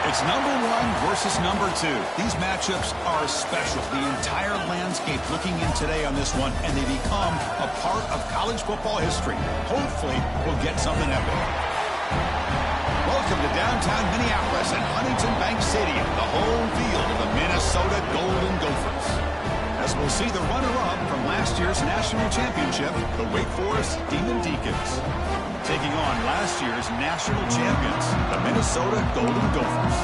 It's number one versus number two. These matchups are special. The entire landscape looking in today on this one, and they become a part of college football history. Hopefully, we'll get something epic. Welcome to downtown Minneapolis and Huntington Bank Stadium, the home field of the Minnesota Golden Gophers. As we'll see the runner-up from last year's national championship, the Wake Forest Demon Deacons, taking on last year's national champions, the Minnesota Golden Gophers.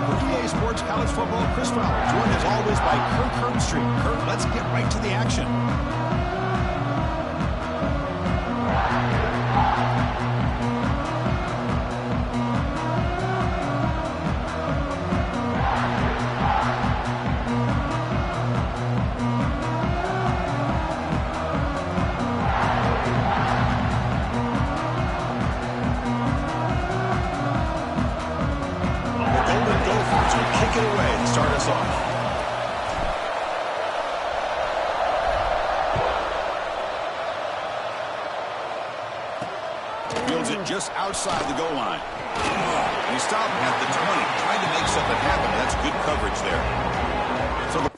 For EA Sports College Football, Chris Fowler, joined as always by Kirk Herbstreit. Kirk, let's get right to the action. Kick it away to start us off. Fields it just outside the goal line. He stopped at the 20, tried to make something happen. That's good coverage there. So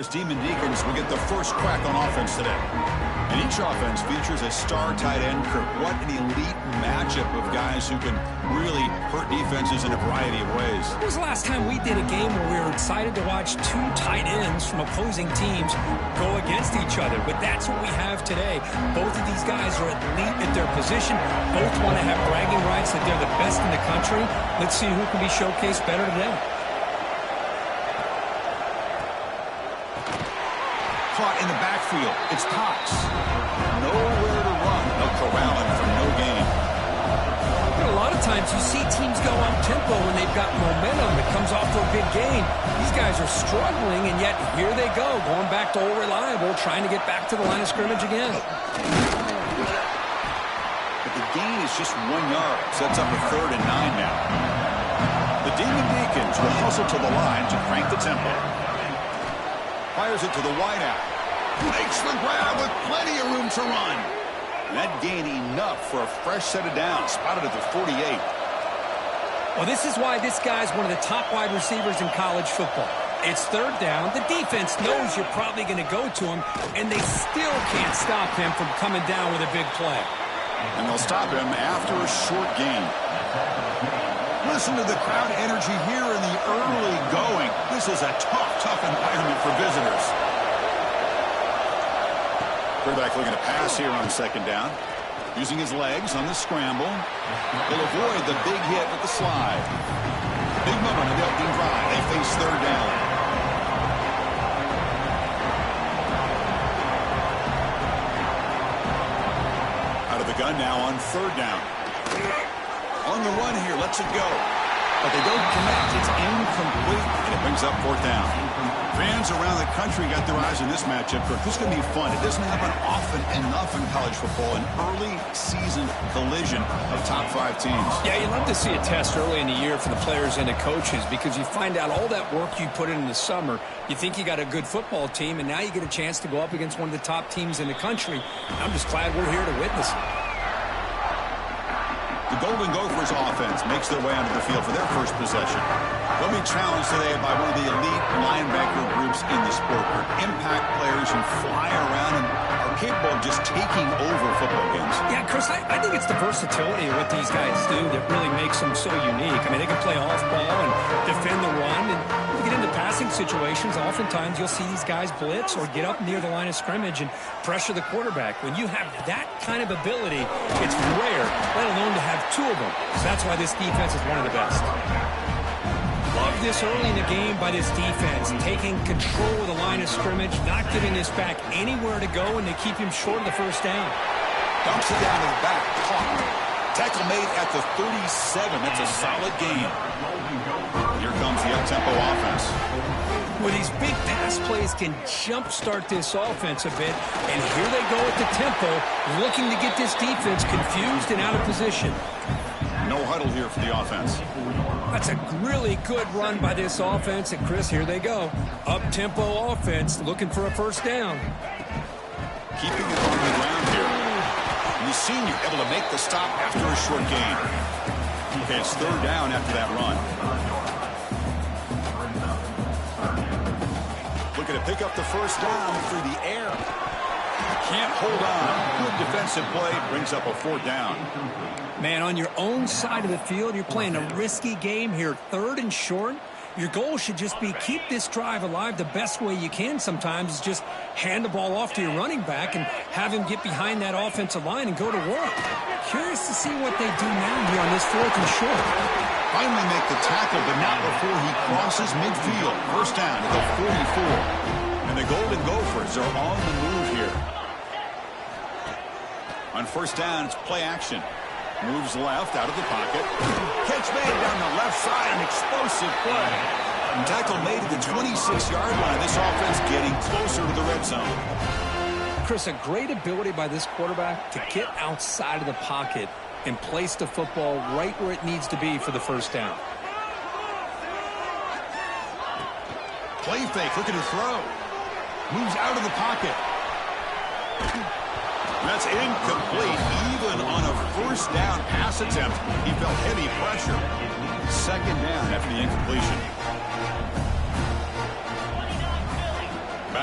Demon Deacons will get the first crack on offense today. And each offense features a star tight end. Kirk, what an elite matchup of guys who can really hurt defenses in a variety of ways. When was the last time we did a game where we were excited to watch two tight ends from opposing teams go against each other? But that's what we have today. Both of these guys are elite at their position. Both want to have bragging rights that they're the best in the country. Let's see who can be showcased better today. Caught in the backfield. It's Cox. Nowhere to run. They'll corral him for no gain. A lot of times you see teams go up-tempo when they've got momentum that comes off for a big gain. These guys are struggling, and yet here they go, going back to old reliable, trying to get back to the line of scrimmage again. But the gain is just 1 yard. Sets up a 3rd and 9 now. The Demon Deacons will hustle to the line to crank the tempo. Fires it to the wideout. Makes the grab with plenty of room to run. And that gained enough for a fresh set of downs. Spotted at the 48. Well, this is why this guy's one of the top wide receivers in college football. It's 3rd down. The defense knows you're probably going to go to him, and they still can't stop him from coming down with a big play. And they'll stop him after a short gain. Listen to the crowd energy here in the early going. This is a tough environment for visitors. Quarterback looking to pass here on 2nd down. Using his legs on the scramble. He'll avoid the big hit with the slide. Big moment of the opening drive. They face 3rd down. Out of the gun now on 3rd down. On the run here, lets it go. But they don't connect. It's incomplete, and it brings up 4th down. Fans around the country got their eyes on this matchup. This is going to be fun. It doesn't happen often enough in college football, an early season collision of top 5 teams. Yeah, you love to see a test early in the year for the players and the coaches because you find out all that work you put in the summer. You think you got a good football team, and now you get a chance to go up against one of the top teams in the country. I'm just glad we're here to witness it. The Golden Gophers offense makes their way onto the field for their first possession. They'll be challenged today by one of the elite linebacker groups in the sport. Impact players who fly around and are capable of just taking over football games. Yeah, Chris, I think it's the versatility of what these guys do that really makes them so unique. I mean, they can play off ball and defend the run, and you get into passing situations, oftentimes you'll see these guys blitz or get up near the line of scrimmage and pressure the quarterback. When you have that kind of ability, it's rare, let alone to have 2 of them. So that's why this defense is one of the best. Love this early in the game by this defense, taking control of the line of scrimmage, not giving this back anywhere to go, and they keep him short of the 1st down. Dumps it down to the back, caught. Tackle made at the 37. That's a solid gain. Here comes the up-tempo offense. Well, these big pass plays can jumpstart this offense a bit, and here they go at the tempo, looking to get this defense confused and out of position. No huddle here for the offense. That's a really good run by this offense, and Chris, here they go. Up-tempo offense, looking for a 1st down. Keeping it on the ground here. And the senior able to make the stop after a short gain. Okay, it's 3rd down after that run. Looking to pick up the 1st down through the air. Can't hold on. Good defensive play. Brings up a 4th down. Man, on your own side of the field, you're playing a risky game here. 3rd and short. Your goal should just be keep this drive alive the best way you can sometimes is just hand the ball off to your running back and have him get behind that offensive line and go to work. Curious to see what they do now here on this 4th and short. Finally make the tackle, but not before he crosses midfield. 1st down to the 44. And the Golden Gophers are on the move here. On 1st down, it's play action. Moves left out of the pocket. Catch made down the left side. An explosive play. And tackle made at the 26-yard line. This offense getting closer to the red zone. Chris, a great ability by this quarterback to get outside of the pocket and place the football right where it needs to be for the 1st down. Play fake, looking to throw. Moves out of the pocket. That's incomplete. Even on a 1st down pass attempt, he felt heavy pressure. 2nd down after the incompletion.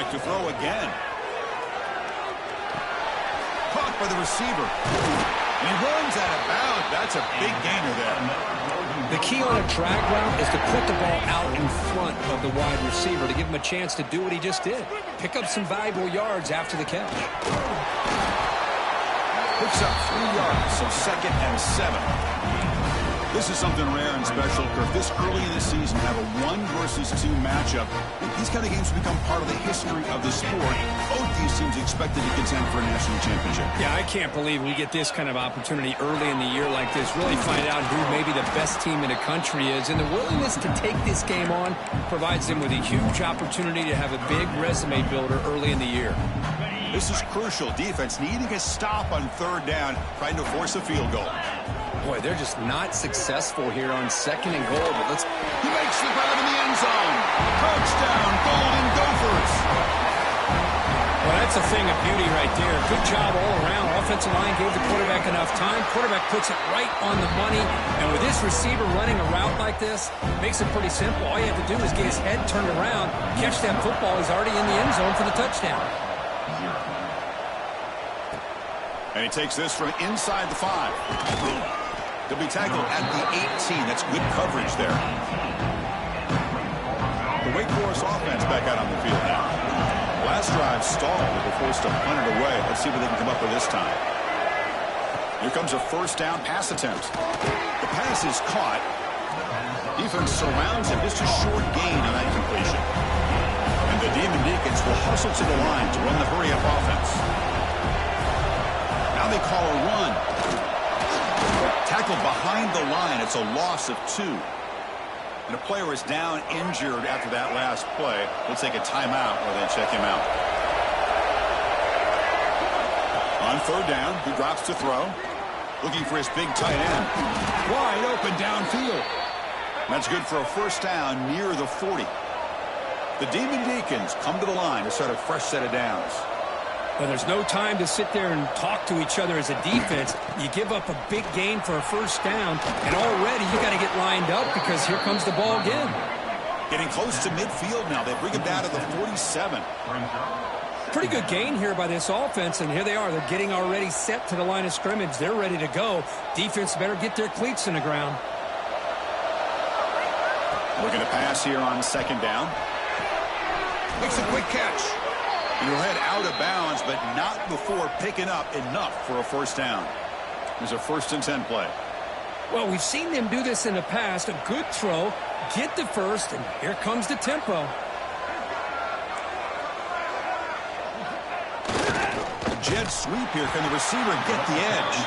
back to throw again. Caught by the receiver. And he runs out of bounds. That's a big gainer there. The key on a drag route is to put the ball out in front of the wide receiver to give him a chance to do what he just did. Pick up some valuable yards after the catch. Picks up 3 yards, so 2nd and 7. This is something rare and special, Kirk. This early in the season, have a 1 versus 2 matchup. These kind of games become part of the history of the sport. Both these teams expected to contend for a national championship. Yeah, I can't believe we get this kind of opportunity early in the year like this. Really find out who maybe the best team in the country is. And the willingness to take this game on provides them with a huge opportunity to have a big resume builder early in the year. This is crucial. Defense needing a stop on 3rd down, trying to force a field goal. Boy, they're just not successful here on 2nd and goal. But he makes the grab in the end zone. Touchdown, Golden Gophers. Well, that's a thing of beauty right there. Good job all around. Offensive line gave the quarterback enough time. Quarterback puts it right on the money. And with this receiver running a route like this, makes it pretty simple. All you have to do is get his head turned around, catch that football. He's already in the end zone for the touchdown. And he takes this from inside the 5. He'll be tackled at the 18. That's good coverage there. The Wake Forest offense back out on the field now. Last drive stalled. They were forced to punt it away. Let's see what they can come up with this time. Here comes a 1st down pass attempt. The pass is caught. Defense surrounds him. Just a short gain on that completion. And the Demon Deacons will hustle to the line to run the hurry-up offense. Now they call a run. Tackled behind the line. It's a loss of 2. And a player is down injured after that last play. We'll take a timeout while they check him out. On 3rd down, he drops to throw. Looking for his big tight end. Wide open downfield. That's good for a 1st down near the 40. The Demon Deacons come to the line to start a fresh set of downs. Well, there's no time to sit there and talk to each other as a defense. You give up a big gain for a 1st down, and already you got to get lined up because here comes the ball again. Getting close to midfield now. They bring him down to the 47. Pretty good gain here by this offense, and here they are. They're getting already set to the line of scrimmage. They're ready to go. Defense better get their cleats in the ground. Looking to pass here on 2nd down. Makes a quick catch. He'll head out of bounds, but not before picking up enough for a 1st down. There's a 1st and 10 play. Well, we've seen them do this in the past. A good throw, get the 1st, and here comes the tempo. Jet sweep here. Can the receiver get the edge?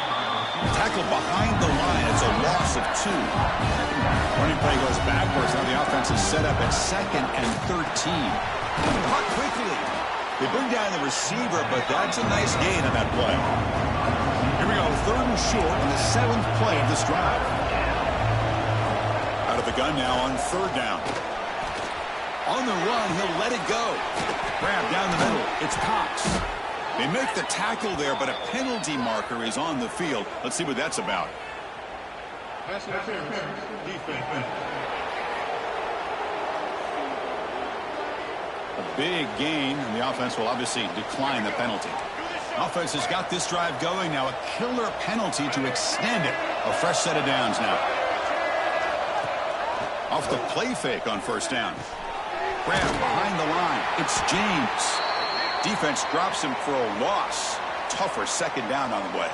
Tackled behind the line. It's a loss of 2. Running play goes backwards. Now the offense is set up at 2nd and 13. Caught quickly. They bring down the receiver, but that's a nice gain on that play. Here we go, 3rd and short on the 7th play of this drive. Out of the gun now on 3rd down. On the run, he'll let it go. Grab down the middle. It's Cox. They make the tackle there, but a penalty marker is on the field. Let's see what that's about. Pass interference. Defense. A big gain, and the offense will obviously decline the penalty. Offense has got this drive going now. A killer penalty to extend it. A fresh set of downs now. Off the play fake on 1st down. Grab behind the line. It's James. Defense drops him for a loss. Tougher 2nd down on the way.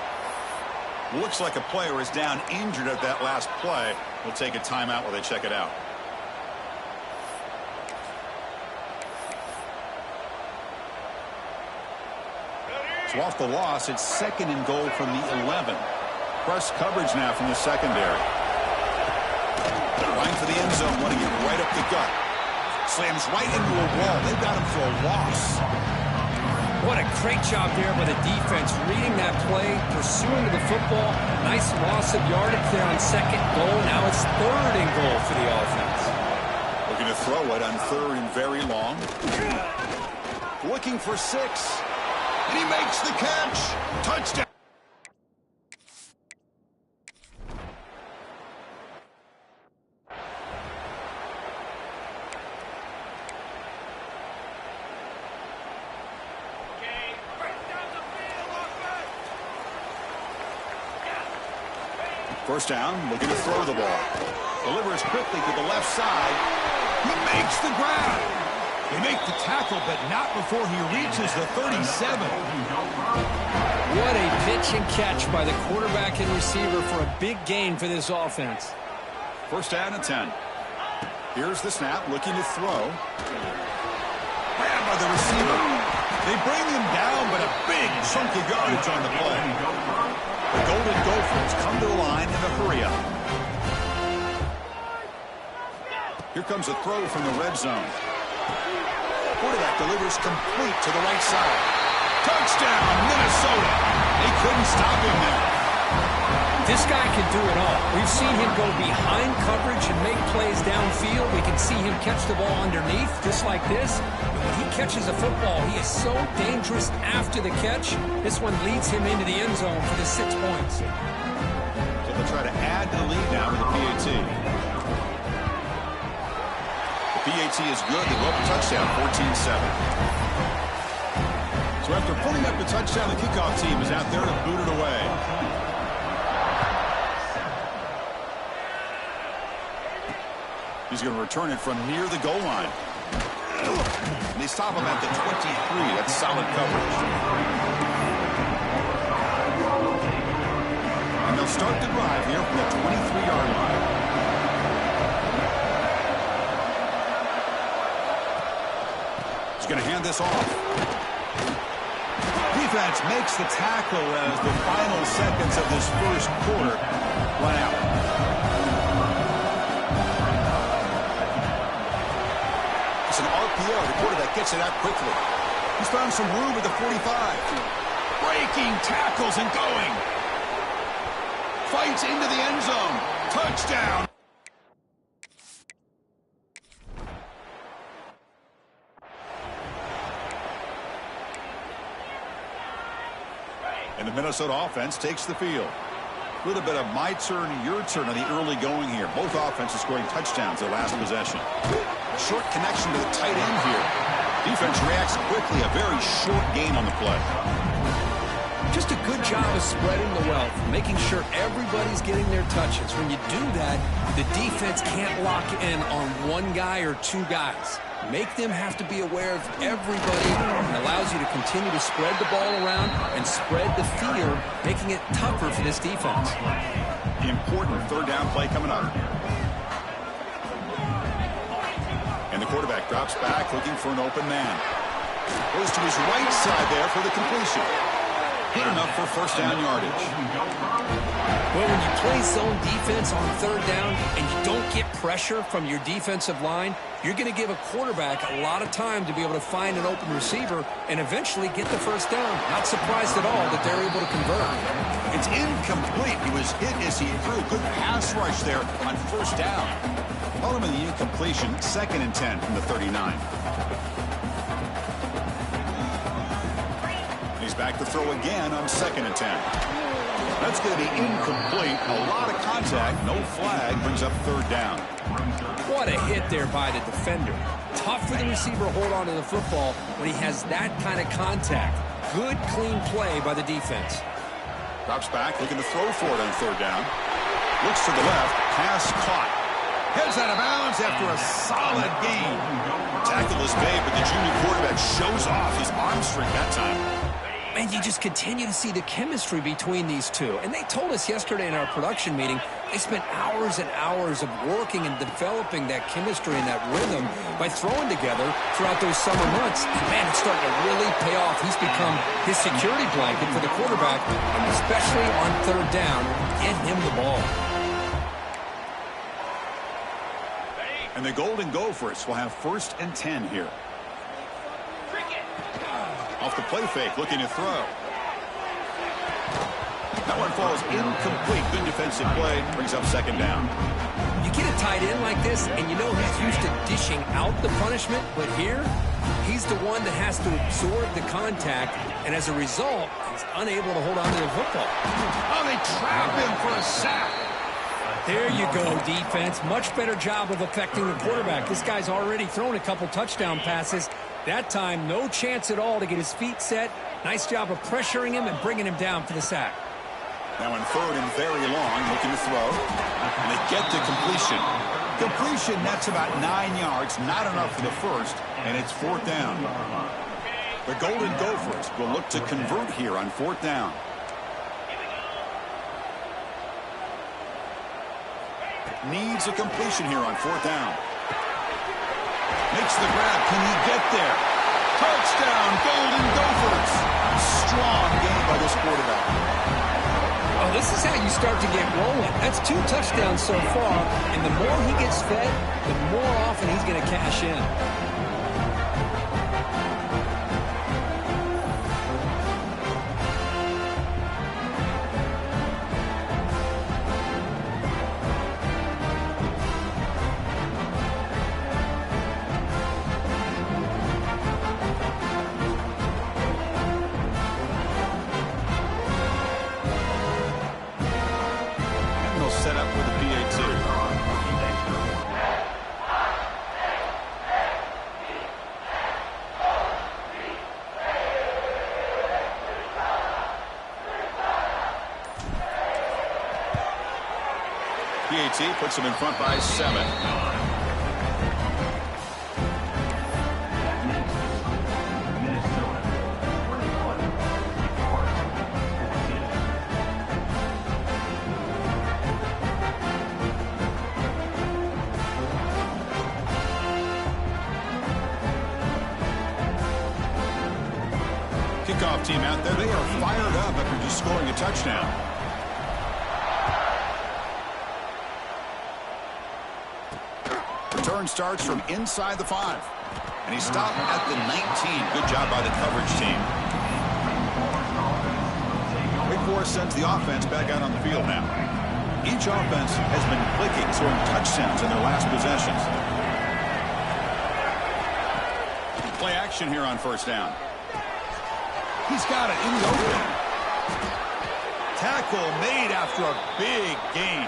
Looks like a player is down injured at that last play. We'll take a timeout while they check it out. So off the loss, it's 2nd and goal from the 11. Press coverage now from the secondary. Line for the end zone, wanting it right up the gut. Slams right into a wall. They've got him for a loss. What a great job there by the defense, reading that play, pursuing to the football. Nice loss of yardage there on 2nd goal. Now it's 3rd and goal for the offense. Looking to throw it on 3rd and very long. Looking for 6. And he makes the catch. Touchdown. First down, looking to throw the ball. Delivers quickly to the left side. He makes the grab. They make the tackle, but not before he reaches the 37. What a pitch and catch by the quarterback and receiver for a big gain for this offense. First down and 10. Here's the snap, looking to throw. Grabbed by the receiver. They bring him down, but a big chunk of yardage on the play. The Golden Gophers come to the line in a hurry-up. Here comes a throw from the red zone. Quarterback delivers complete to the right side. Touchdown, Minnesota. They couldn't stop him there. This guy can do it all. We've seen him go behind coverage and make plays downfield. We can see him catch the ball underneath, just like this. But when he catches a football, he is so dangerous after the catch. This one leads him into the end zone for the 6 points. So they'll try to add to the lead now with the PAT. The PAT is good. They go up a touchdown, 14-7. So after putting up the touchdown, the kickoff team is out there to boot it away. He's going to return it from near the goal line. And they stop him at the 23. That's solid coverage. And they'll start the drive here from the 23-yard line. He's going to hand this off. Defense makes the tackle as the final seconds of this first quarter run out. It's an RPO. The quarterback gets it out quickly. He's found some room at the 45. Breaking tackles and going. Fights into the end zone. Touchdown. And the Minnesota offense takes the field. A little bit of my turn, your turn on the early going here. Both offenses scoring touchdowns their last possession. Short connection to the tight end here. Defense reacts quickly. A very short gain on the play. Just a good job of spreading the wealth, making sure everybody's getting their touches. When you do that, the defense can't lock in on one guy or two guys. Make them have to be aware of everybody. It allows you to continue to spread the ball around and spread the fear, making it tougher for this defense. Important third down play coming up. And the quarterback drops back, looking for an open man. Goes to his right side there for the completion. Good enough for first down yardage. Well, when you play zone defense on third down and you don't get pressure from your defensive line, you're going to give a quarterback a lot of time to be able to find an open receiver and eventually get the first down. Not surprised at all that they're able to convert. It's incomplete. He was hit as he threw. Good pass rush there on first down. Ultimately, the incompletion, 2nd and 10 from the 39. He's back to throw again on 2nd and 10. That's going to be incomplete. A lot of contact. No flag. Brings up third down. What a hit there by the defender. Tough for the receiver to hold on to the football when he has that kind of contact. Good, clean play by the defense. Drops back, looking to throw for it on third down. Looks to the left. Pass caught. Heads out of bounds after a solid gain. Tackle is made, but the junior quarterback shows off his arm strength that time. And you just continue to see the chemistry between these two. And they told us yesterday in our production meeting, they spent hours and hours of working and developing that chemistry and that rhythm by throwing together throughout those summer months. And man, it's starting to really pay off. He's become his security blanket for the quarterback, and especially on third down, get him the ball. And the Golden Gophers will have 1st and 10 here. Off the play fake, looking to throw. That one falls incomplete. Good defensive play. Brings up 2nd down. You get a tight end like this, and you know he's used to dishing out the punishment, but here, he's the one that has to absorb the contact, and as a result, he's unable to hold on to the football. Oh, they trap him for a sack. There you go, defense. Much better job of affecting the quarterback. This guy's already thrown a couple touchdown passes. That time, no chance at all to get his feet set. Nice job of pressuring him and bringing him down for the sack. Now on 3rd and very long, looking to throw. And they get to completion. Completion, that's about 9 yards, not enough for the first, and it's 4th down. The Golden Gophers will look to convert here on 4th down. Needs a completion here on 4th down. Makes the grab. Can he get there? Touchdown, Golden Gophers. Strong game by this quarterback. Oh, this is how you start to get rolling. That's 2 touchdowns so far, and the more he gets fed, the more often he's going to cash in. Set up with a PAT. PAT puts him in front by 7. Kickoff team out there, they are fired up after just scoring a touchdown. Return starts from inside the 5. And he stopped at the 19. Good job by the coverage team. Wake Forest sends the offense back out on the field now. Each offense has been clicking, scoring touchdowns in their last possessions. Play action here on 1st down. He's got it in the open. Tackle made after a big gain.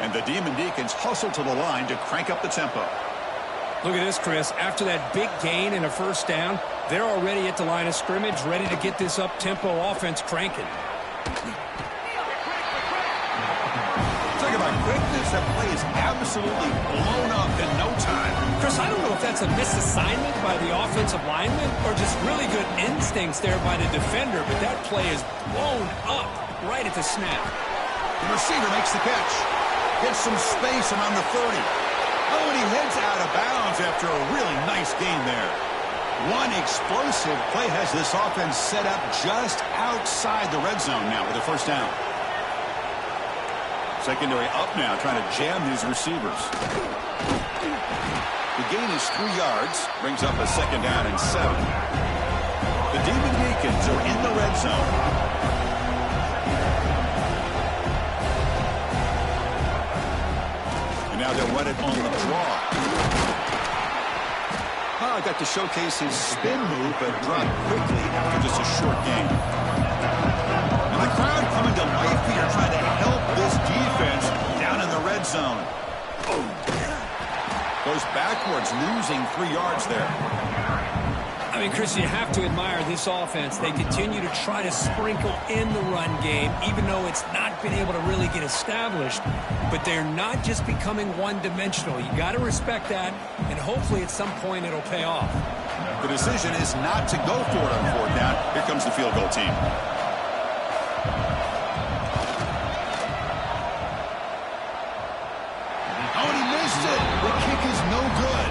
And the Demon Deacons hustle to the line to crank up the tempo. Look at this, Chris. After that big gain and a 1st down, they're already at the line of scrimmage, ready to get this up-tempo offense cranking. Talk about quickness. That play is absolutely blown up in no time. Chris, I don't know if that's a misassignment by the offensive lineman or just really good instincts there by the defender, but that play is blown up right at the snap. The receiver makes the catch. Gets some space around the 30. Oh, and he heads out of bounds after a really nice gain there. One explosive play has this offense set up just outside the red zone now with a 1st down. Secondary up now, trying to jam these receivers. The gain is 3 yards, brings up a 2nd down and 7. The Demon Deacons are in the red zone. Now they'll run it on the draw. Oh, got to showcase his spin move, but dropped quickly after just a short game. And the crowd coming to life here, trying to help this defense down in the red zone. Goes backwards, losing 3 yards there. I mean, Chris, you have to admire this offense. They continue to try to sprinkle in the run game, even though it's not been able to really get established. But they're not just becoming one-dimensional. You got to respect that, and hopefully at some point it'll pay off. The decision is not to go for it on 4th down. Here comes the field goal team. Oh, and he missed it. The kick is no good.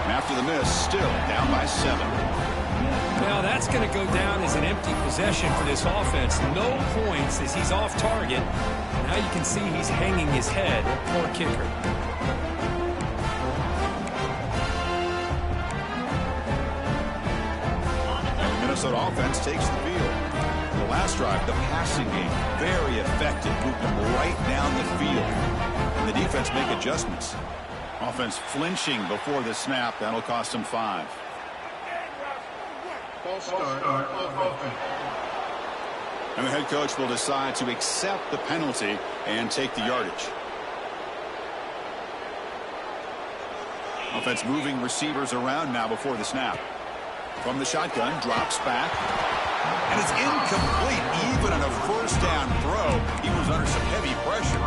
After the miss, still down by 7. Now that's going to go down as an empty possession for this offense. No points as he's off target. Now you can see he's hanging his head. Poor kicker. And the Minnesota offense takes the field. The last drive, the passing game, very effective. Moved them right down the field. And the defense make adjustments. Offense flinching before the snap. That'll cost him 5. And the head coach will decide to accept the penalty and take the yardage. Offense moving receivers around now before the snap. From the shotgun, drops back. And it's incomplete. Even on a first down throw, he was under some heavy pressure.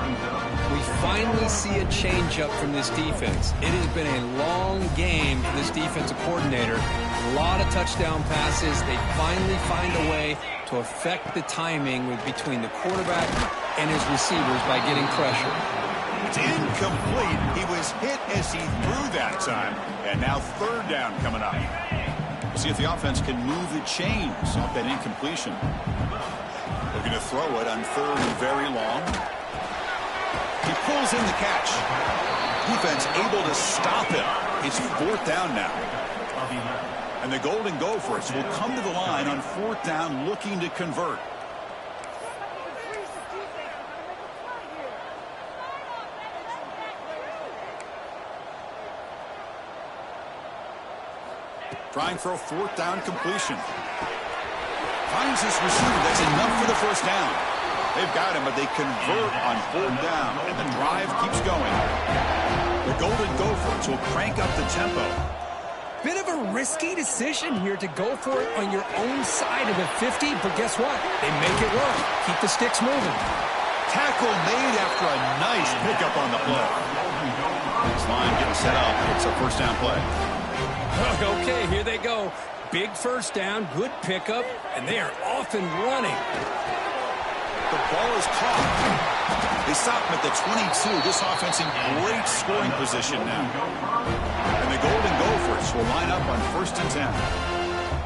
We finally see a changeup from this defense. It has been a long game for this defensive coordinator. A lot of touchdown passes. They finally find a way to affect the timing between the quarterback and his receivers by getting pressure. It's incomplete. He was hit as he threw that time. And now third down coming up. We'll see if the offense can move the chains off that incompletion. Looking to throw it on third and very long. He pulls in the catch. Defense able to stop him. It's fourth down now. And the Golden Gophers will come to the line on fourth down looking to convert. Trying for a fourth down completion. Finds this receiver. That's enough for the first down. They've got him, but they convert on fourth down, and the drive keeps going. The Golden Gophers will crank up the tempo. Bit of a risky decision here to go for it on your own side of the 50, but guess what? They make it work. Keep the sticks moving. Tackle made after a nice pickup on the play. This line getting set up. It's a first down play. Okay, here they go. Big first down, good pickup, and they are off and running. The ball is caught. They stop him at the 22. This offense in great scoring position now. And the Golden Gophers will line up on first and 10.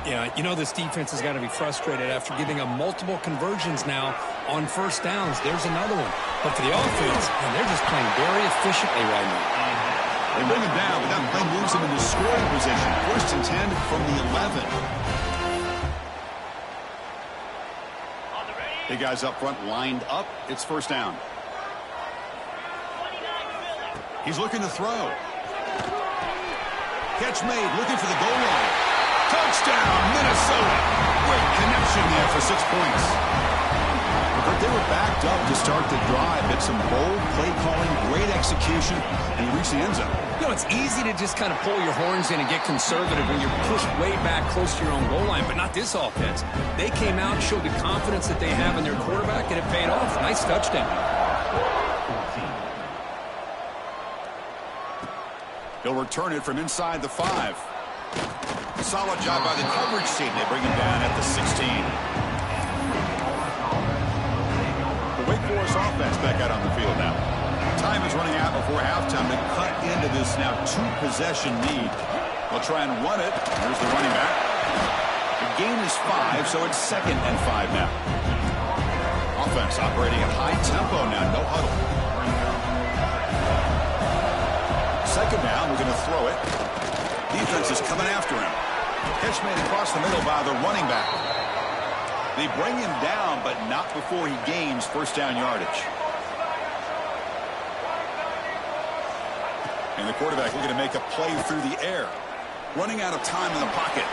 Yeah, you know this defense has got to be frustrated after giving up multiple conversions now on first downs. There's another one. But for the offense, man, they're just playing very efficiently right now. They bring him down, but that play moves him into scoring position. First and 10 from the 11. The guys up front lined up. It's first down. He's looking to throw. Catch made, looking for the goal line. Touchdown, Minnesota. Great connection there for 6 points. But they were backed up to start the drive. It's some bold play calling, great execution, and he reached the end zone. You know, it's easy to just kind of pull your horns in and get conservative when you're pushed way back close to your own goal line, but not this offense. They came out, showed the confidence that they have in their quarterback, and it paid off. Nice touchdown. He'll return it from inside the 5. Solid job by the coverage team. They bring him down at the 16. The Wake Forest offense back out on the field now. Time is running out before halftime to cut into this now 2-possession lead. They'll try and run it. Here's the running back. The gain is 5, so it's 2nd and 5 now. Offense operating at high tempo now, no huddle. 2nd down, we're going to throw it. Defense is coming after him. Catch made across the middle by the running back. They bring him down, but not before he gains first down yardage. And the quarterback looking to make a play through the air. Running out of time in the pocket.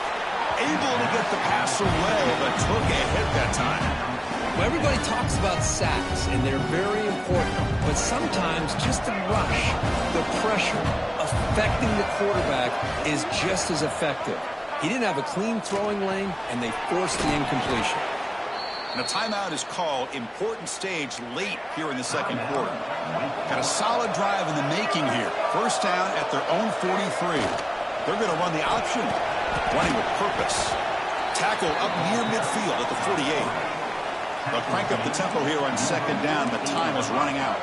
Able to get the pass away, but took a hit that time. Well, everybody talks about sacks, and they're very important. But sometimes just the rush, the pressure, affecting the quarterback is just as effective. He didn't have a clean throwing lane, and they forced the incompletion. And a timeout is called. Important stage late here in the second quarter. Got a solid drive in the making here. First down at their own 43. They're going to run the option. Running with purpose. Tackle up near midfield at the 48. They'll crank up the tempo here on 2nd down. The time is running out.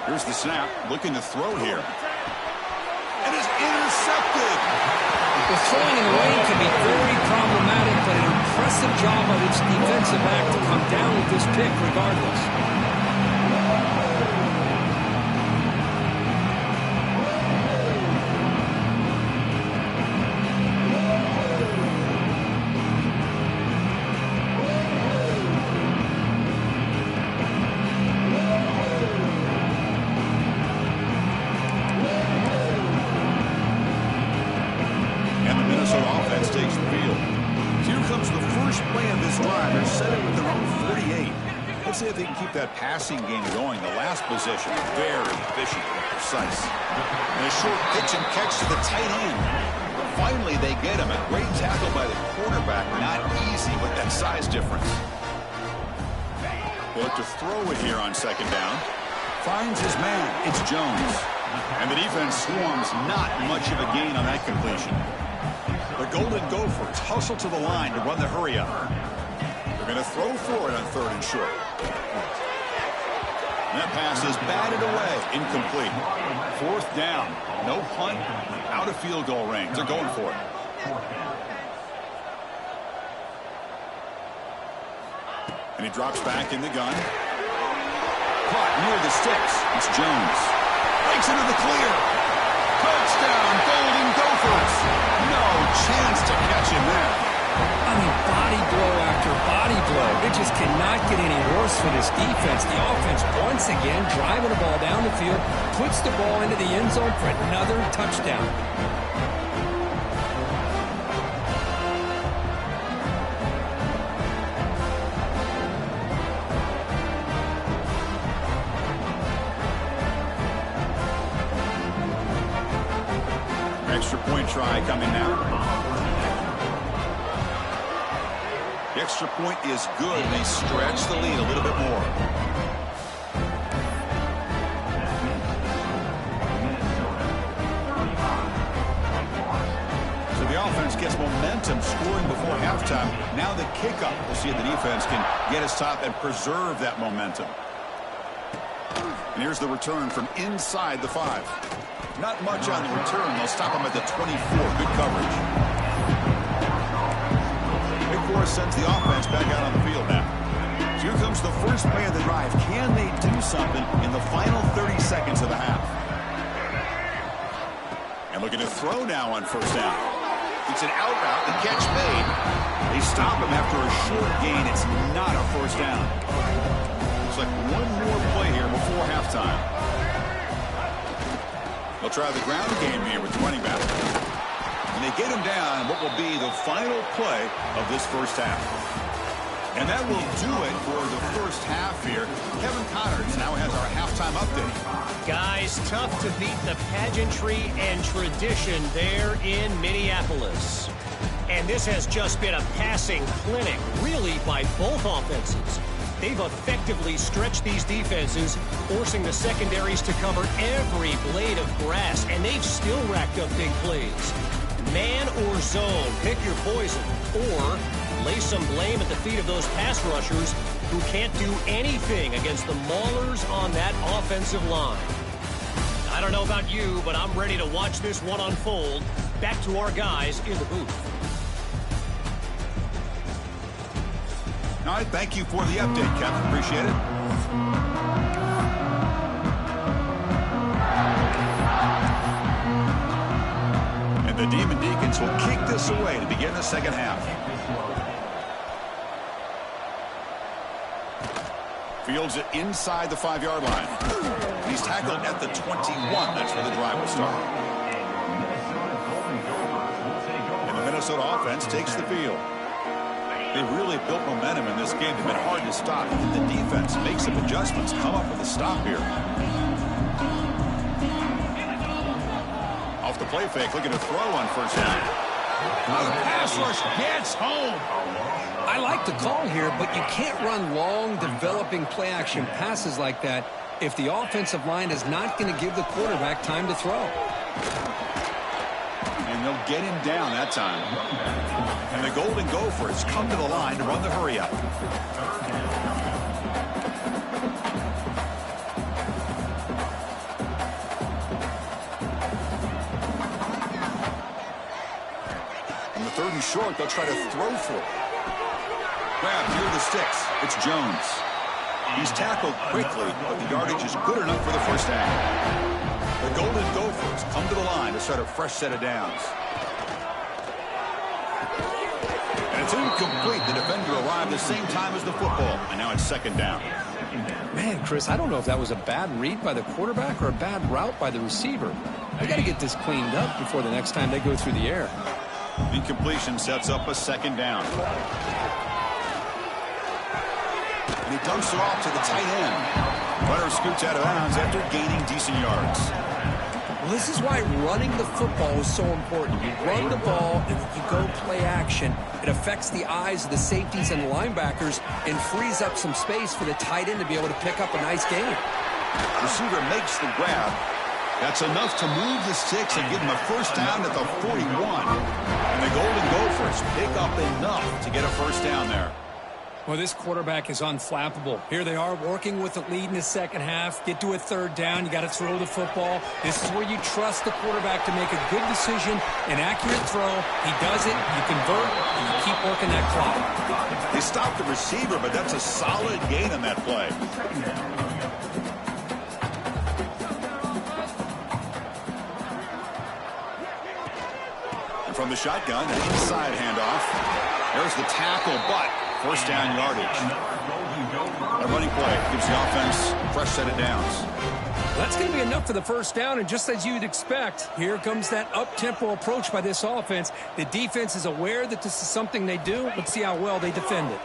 Here's the snap. Looking to throw here. And is intercepted. The throwing in the lane can be very problematic, but an impressive job of its defensive back to come down with this pick regardless. See if they can keep that passing game going. The last possession, very efficient and precise. And a short pitch and catch to the tight end. Finally, they get him. A great tackle by the quarterback. Not easy with that size difference. They'll look to throw it here on second down. Finds his man. It's Jones. And the defense swarms. Not much of a gain on that completion. The Golden Gophers hustle to the line to run the hurry up. They're going to throw for it on 3rd and short. And that pass is batted away. Incomplete. 4th down. No punt. Out of field goal range. They're going for it. And he drops back in the gun. Caught near the sticks. It's Jones. Breaks into the clear. Touchdown, Golden Gophers. No chance to catch him there. I mean, body blow after body blow. It just cannot get any worse for this defense. The offense, once again, driving the ball down the field, puts the ball into the end zone for another touchdown. Extra point try coming now. The extra point is good. They stretch the lead a little bit more. So the offense gets momentum scoring before halftime. Now the kickoff. We'll see if the defense can get his top and preserve that momentum. And here's the return from inside the 5. Not much on the return. They'll stop him at the 24. Good coverage. Sends the offense back out on the field now. So here comes the first play of the drive. Can they do something in the final 30 seconds of the half? And looking to throw now on 1st down. It's an out route. The catch made. They stop him after a short gain. It's not a 1st down. Looks like one more play here before halftime. They'll try the ground game here with the running back. And they get him down what will be the final play of this first half. And that will do it for the first half here. Kevin Connors now has our halftime update. Guys, tough to beat the pageantry and tradition there in Minneapolis. And this has just been a passing clinic, really, by both offenses. They've effectively stretched these defenses, forcing the secondaries to cover every blade of grass, and they've still racked up big plays. Man or zone, pick your poison, or lay some blame at the feet of those pass rushers who can't do anything against the maulers on that offensive line. I don't know about you, but I'm ready to watch this one unfold. Back to our guys in the booth. All right, thank you for the update, Kevin. Appreciate it. The Demon Deacons will kick this away to begin the second half. Fields it inside the 5-yard line. He's tackled at the 21. That's where the drive will start. And the Minnesota offense takes the field. They really built momentum in this game. They've been hard to stop. The defense makes some adjustments, come up with a stop here. Off the play fake, looking to throw on 1st down. The pass rush gets home. I like the call here, but you can't run long, developing play-action passes like that if the offensive line is not going to give the quarterback time to throw. And they'll get him down that time. And the Golden Gophers come to the line to run the hurry-up. Third and short, they'll try to throw for it. Grabbed near the sticks. It's Jones. He's tackled quickly, but the yardage is good enough for the 1st down. The Golden Gophers come to the line to start a fresh set of downs. And it's incomplete. The defender arrived the same time as the football, and now it's 2nd down. Man, Chris, I don't know if that was a bad read by the quarterback or a bad route by the receiver. They got to get this cleaned up before the next time they go through the air. Incompletion sets up a 2nd down. And he dumps it off to the tight end. Runner scoots out of bounds after gaining decent yards. Well, this is why running the football is so important. You run the ball, and then you go play action. It affects the eyes of the safeties and the linebackers and frees up some space for the tight end to be able to pick up a nice gain. Receiver makes the grab. That's enough to move the sticks and give him a first down at the 41. And the Golden Gophers pick up enough to get a first down there. Well, this quarterback is unflappable. Here they are working with the lead in the second half. Get to a third down. You got to throw the football. This is where you trust the quarterback to make a good decision, an accurate throw. He does it, you convert, and you keep working that clock. They stopped the receiver, but that's a solid gain on that play. And from the shotgun, an inside handoff. There's the tackle, but first down yardage. A running play gives the offense a fresh set of downs. That's going to be enough for the first down, and just as you'd expect, here comes that up-tempo approach by this offense. The defense is aware that this is something they do. Let's see how well they defend it.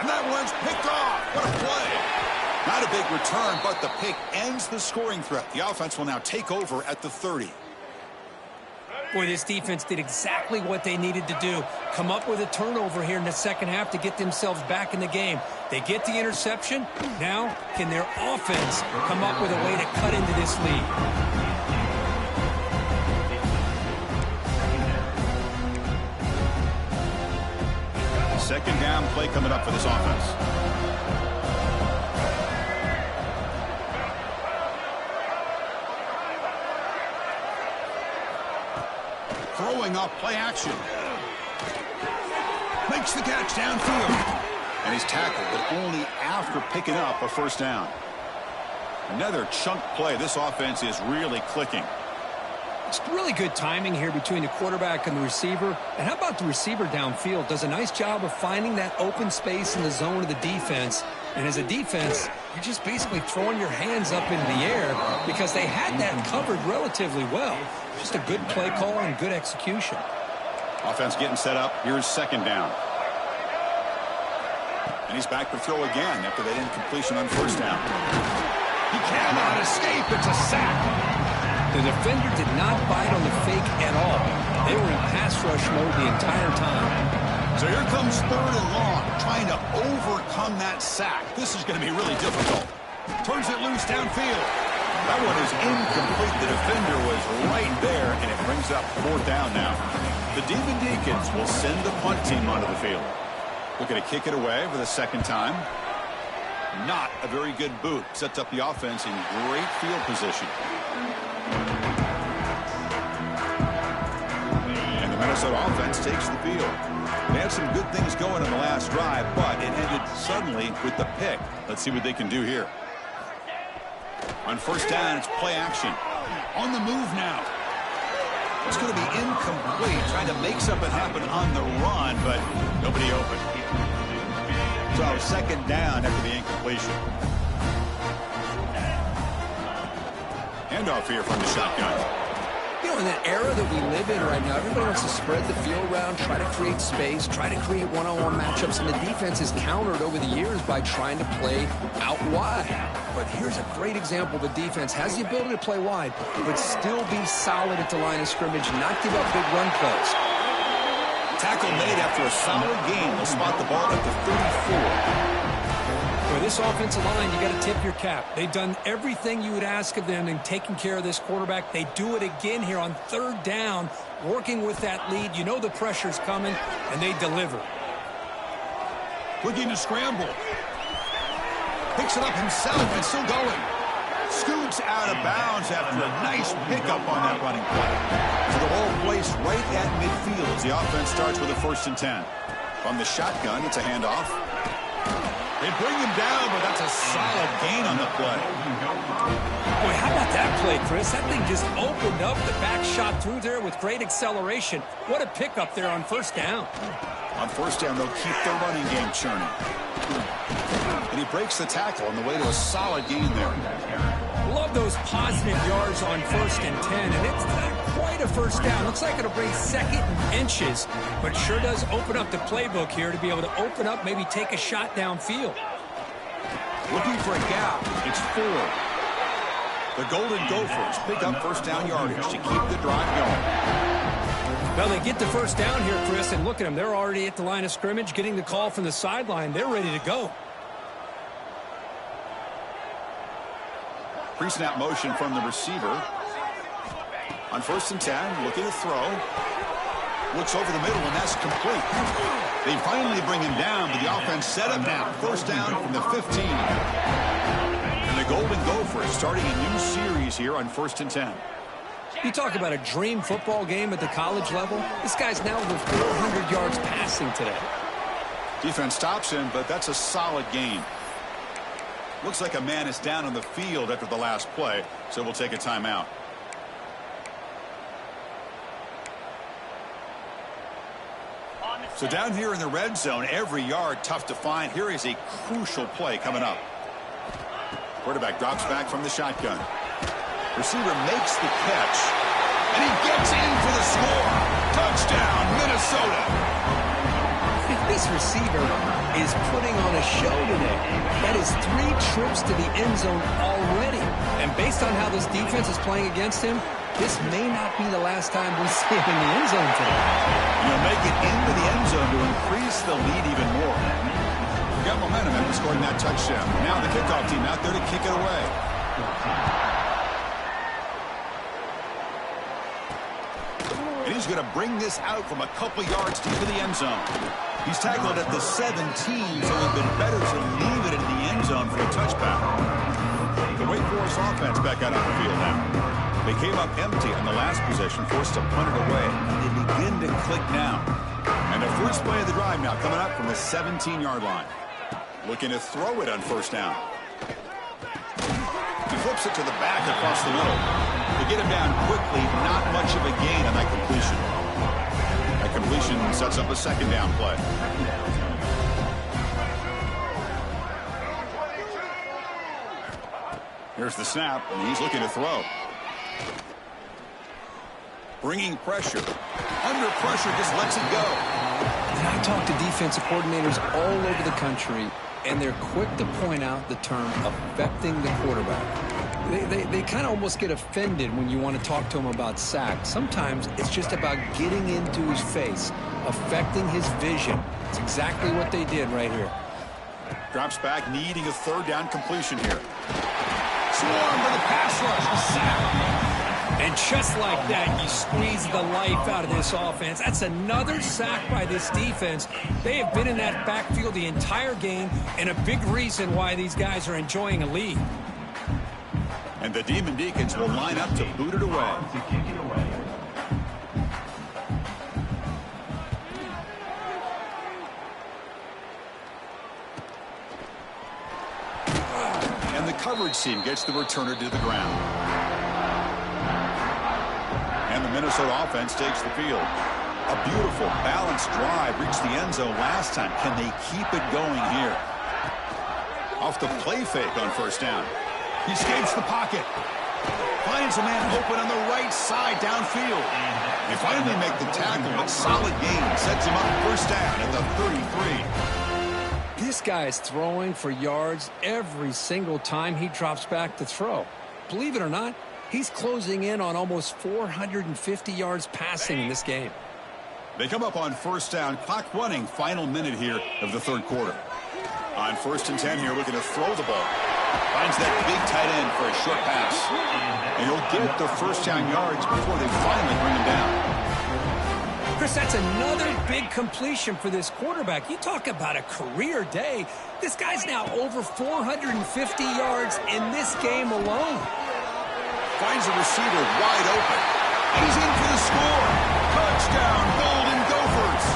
And that one's picked off. What a play. Not a big return, but the pick ends the scoring threat. The offense will now take over at the 30. Boy, this defense did exactly what they needed to do. Come up with a turnover here in the second half to get themselves back in the game. They get the interception. Now, can their offense come up with a way to cut into this lead? Second down play coming up for this offense. Throwing off play action. Makes the catch downfield. And he's tackled, but only after picking up a first down. Another chunk play. This offense is really clicking. It's really good timing here between the quarterback and the receiver. And how about the receiver downfield? Does a nice job of finding that open space in the zone of the defense. And as a defense, you're just basically throwing your hands up into the air because they had that covered relatively well. Just a good play call and good execution. Offense getting set up. Here's second down. And he's back to throw again after that incompletion on first down. He cannot escape. It's a sack. The defender did not bite on the fake at all. They were in pass rush mode the entire time. So here comes third and long, trying to overcome that sack. This is going to be really difficult. Turns it loose downfield. That one is incomplete. The defender was right there, and it brings up fourth down now. The Demon Deacons will send the punt team onto the field. Looking to kick it away for the second time. Not a very good boot. Sets up the offense in great field position. And the Minnesota offense takes the field. They had some good things going in the last drive, but it ended suddenly with the pick. Let's see what they can do here. On first down, it's play action. On the move now. It's going to be incomplete, trying to make something happen on the run, but nobody open. So second down after the incompletion. Handoff here from the shotgun. You know, in that era that we live in right now, everybody wants to spread the field around, try to create space, try to create one-on-one matchups, and the defense is countered over the years by trying to play out wide. But here's a great example. The defense has the ability to play wide, but still be solid at the line of scrimmage, not give up big run plays. Tackle made after a solid gain. They'll spot the ball at the 34. For this offensive line, you got to tip your cap. They've done everything you would ask of them in taking care of this quarterback. They do it again here on third down, working with that lead. You know the pressure's coming, and they deliver. Looking to scramble. Picks it up himself and still going. Scoots out of bounds after a nice pickup on that running play. So the whole place right at midfield as the offense starts with a 1st and 10. From the shotgun, it's a handoff. They bring him down, but that's a solid gain on the play. Boy, how about that play, Chris? That thing just opened up. The back shot through there with great acceleration. What a pickup there on first down. On first down, they'll keep their running game churning. And he breaks the tackle on the way to a solid gain there. Love those positive yards on 1st and 10, and it's not quite a first down. Looks like it'll bring second and inches, but sure does open up the playbook here to be able to open up, maybe take a shot downfield. Looking for a gap. It's 4. The Golden Gophers pick up first down yardage to keep the drive going. Well, they get the first down here, Chris, and look at them. They're already at the line of scrimmage, getting the call from the sideline. They're ready to go. Pre-snap motion from the receiver. On 1st and 10, looking to throw. Looks over the middle, and that's complete. They finally bring him down, but the offense set up now. First down from the 15. And the Golden Gophers starting a new series here on 1st and 10. You talk about a dream football game at the college level. This guy's now over 400 yards passing today. Defense stops him, but that's a solid game. Looks like a man is down on the field after the last play, so we'll take a timeout. So down here in the red zone, every yard tough to find. Here is a crucial play coming up. Quarterback drops back from the shotgun. Receiver makes the catch, and he gets in for the score. Touchdown, Minnesota. This receiver is putting on a show today. That is 3 trips to the end zone already. And based on how this defense is playing against him, this may not be the last time we see him in the end zone today. You'll make it into the end zone to increase the lead even more. Got momentum after scoring that touchdown. Now the kickoff team out there to kick it away. And he's going to bring this out from a couple yards deep in the end zone. He's tackled at the 17, so it would have been better to leave it in the end zone for a touchback. The Wake Forest offense back out on the field now. They came up empty on the last possession, forced to punt it away. They begin to click now. And the first play of the drive now coming up from the 17-yard line. Looking to throw it on first down. He flips it to the back across the middle. To get him down quickly, not much of a gain on that completion. That completion sets up a second down play. Here's the snap, and he's looking to throw. Bringing pressure. Under pressure, just lets it go. And I talk to defensive coordinators all over the country, and they're quick to point out the term affecting the quarterback. They kind of almost get offended when you want to talk to them about sacks. Sometimes it's just about getting into his face, affecting his vision. It's exactly what they did right here. Drops back, needing a third down completion here. Swarm for the pass rush, a sack. And just like that, you squeeze the life out of this offense. That's another sack by this defense. They have been in that backfield the entire game, and a big reason why these guys are enjoying a lead. And the Demon Deacons will line up to boot it away. And the coverage team gets the returner to the ground. And the Minnesota offense takes the field. A beautiful, balanced drive reached the end zone last time. Can they keep it going here? Off the play fake on first down. He escapes the pocket. Finds a man open on the right side downfield. They finally make the tackle, but solid gain sets him up first down at the 33. This guy is throwing for yards every single time he drops back to throw. Believe it or not, he's closing in on almost 450 yards passing in this game. They come up on first down, clock running, final minute here of the third quarter. On 1st and 10 here, looking to throw the ball. Finds that big tight end for a short pass. And he'll get the first down yards before they finally bring him down. Chris, that's another big completion for this quarterback. You talk about a career day. This guy's now over 450 yards in this game alone. Finds a receiver wide open. He's in for the score. Touchdown, Golden Gophers.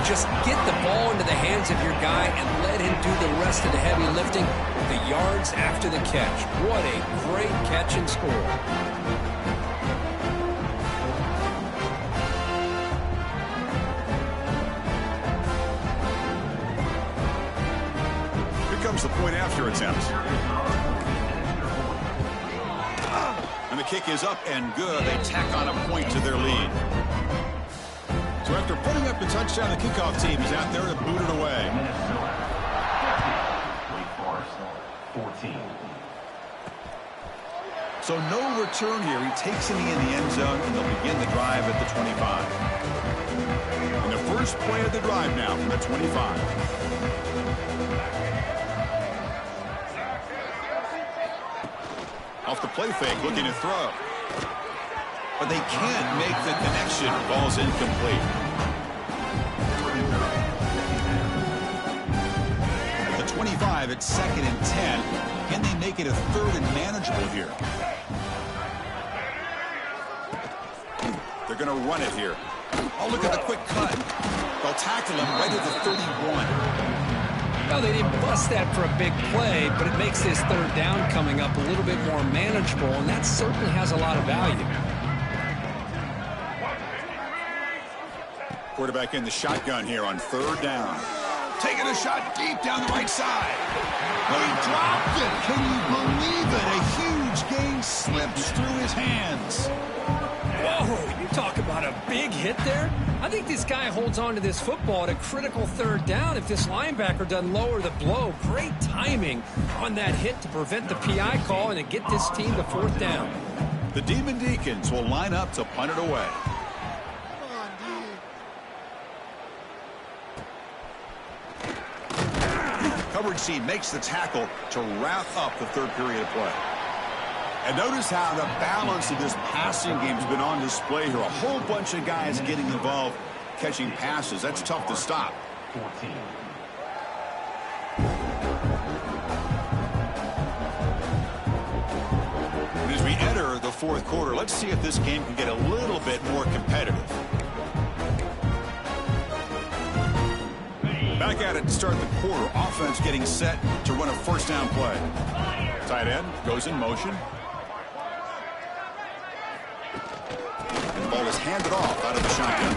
Just get the ball into the hands of your guy and let him do the rest of the heavy lifting with the yards after the catch. What a great catch and score. Here comes the point after attempt. And the kick is up and good. They tack on a point to their lead. So after putting up the touchdown, the kickoff team is out there to boot it away. So no return here. He takes it in the end zone, and they'll begin the drive at the 25. And the first play of the drive now from the 25. Off the play fake, looking to throw. But they can't make the connection. Ball's incomplete. At the 25, it's 2nd and 10. Can they make it a 3rd and manageable here? They're going to run it here. Oh, look at the quick cut. They'll tackle him right at the 31. Well, they didn't bust that for a big play, but it makes this 3rd down coming up a little bit more manageable, and that certainly has a lot of value. Quarterback in the shotgun here on 3rd down. Taking a shot deep down the right side. He dropped it. Can you believe it? A huge gain slips through his hands. Whoa, you talk about a big hit there. I think this guy holds on to this football at a critical 3rd down if this linebacker doesn't lower the blow. Great timing on that hit to prevent the PI call and to get this team to 4th down. The Demon Deacons will line up to punt it away. Coverage C makes the tackle to wrap up the 3rd period of play. And notice how the balance of this passing game has been on display here. A whole bunch of guys getting involved catching passes. That's tough to stop. And as we enter the 4th quarter, let's see if this game can get a little bit more competitive. Back at it to start the quarter. Offense getting set to run a 1st down play. Tight end goes in motion. And the ball is handed off out of the shotgun.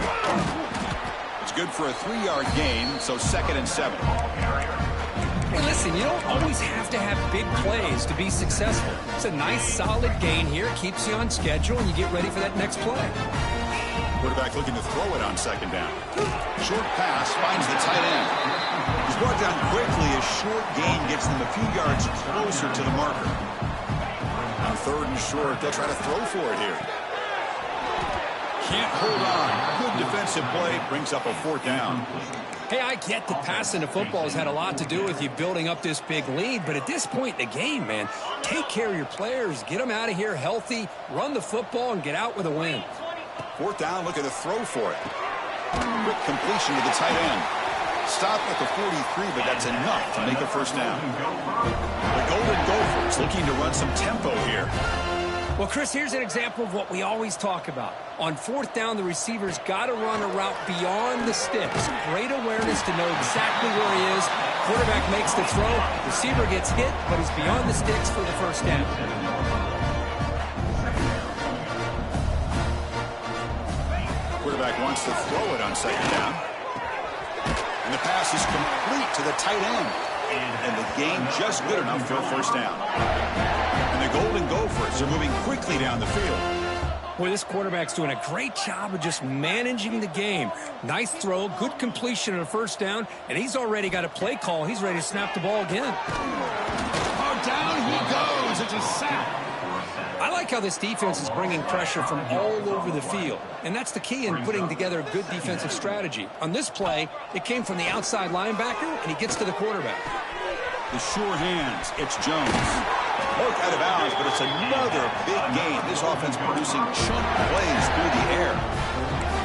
It's good for a 3-yard gain, so 2nd and 7. Hey, listen, you don't always have to have big plays to be successful. It's a nice, solid gain here. It keeps you on schedule, and you get ready for that next play. Quarterback looking to throw it on 2nd down. Short pass finds the tight end. He's brought down quickly. A short gain gets them a few yards closer to the marker. On 3rd and short, they'll try to throw for it here. Can't hold on. Good defensive play. Brings up a 4th down. Hey, I get that passing the football has had a lot to do with you building up this big lead, but at this point in the game, man, take care of your players. Get them out of here healthy, run the football, and get out with a win. 4th down, looking to throw for it. Quick completion to the tight end. Stop at the 43, but that's enough to make a 1st down. The Golden Gophers looking to run some tempo here. Well, Chris, here's an example of what we always talk about. On 4th down, the receiver's got to run a route beyond the sticks. Great awareness to know exactly where he is. Quarterback makes the throw. Receiver gets hit, but he's beyond the sticks for the 1st down. Quarterback wants to throw it on 2nd down. And the pass is complete to the tight end. And the gain just good enough for a 1st down. And the Golden Gophers are moving quickly down the field. Boy, this quarterback's doing a great job of just managing the game. Nice throw, good completion on a 1st down, and he's already got a play call. He's ready to snap the ball again. Oh, down he goes. It's a sack. I like how this defense is bringing pressure from all over the field, and that's the key in putting together a good defensive strategy. On this play, it came from the outside linebacker, and he gets to the quarterback. The sure hands, it's Jones. Work out of bounds, but it's another big game. This offense producing chunk plays through the air.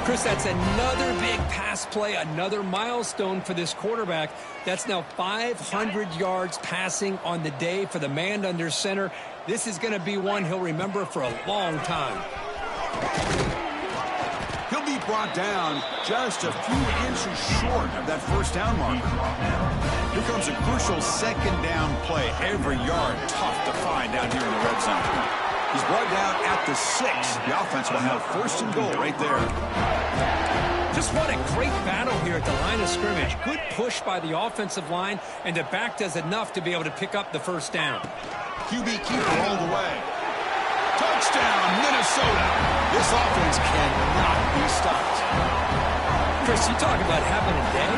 Chris, that's another big pass play, another milestone for this quarterback. That's now 500 yards passing on the day for the man under center. This is going to be one he'll remember for a long time. He'll be brought down just a few inches short of that 1st down marker. Here comes a crucial 2nd down play. Every yard tough to find down here in the red zone. He's brought down at the 6. The offense will have 1st and goal right there. Just what a great battle here at the line of scrimmage. Good push by the offensive line, and the back does enough to be able to pick up the 1st down. QB keeper all the way. Touchdown, Minnesota. This offense cannot be stopped. Chris, you talk about having a day.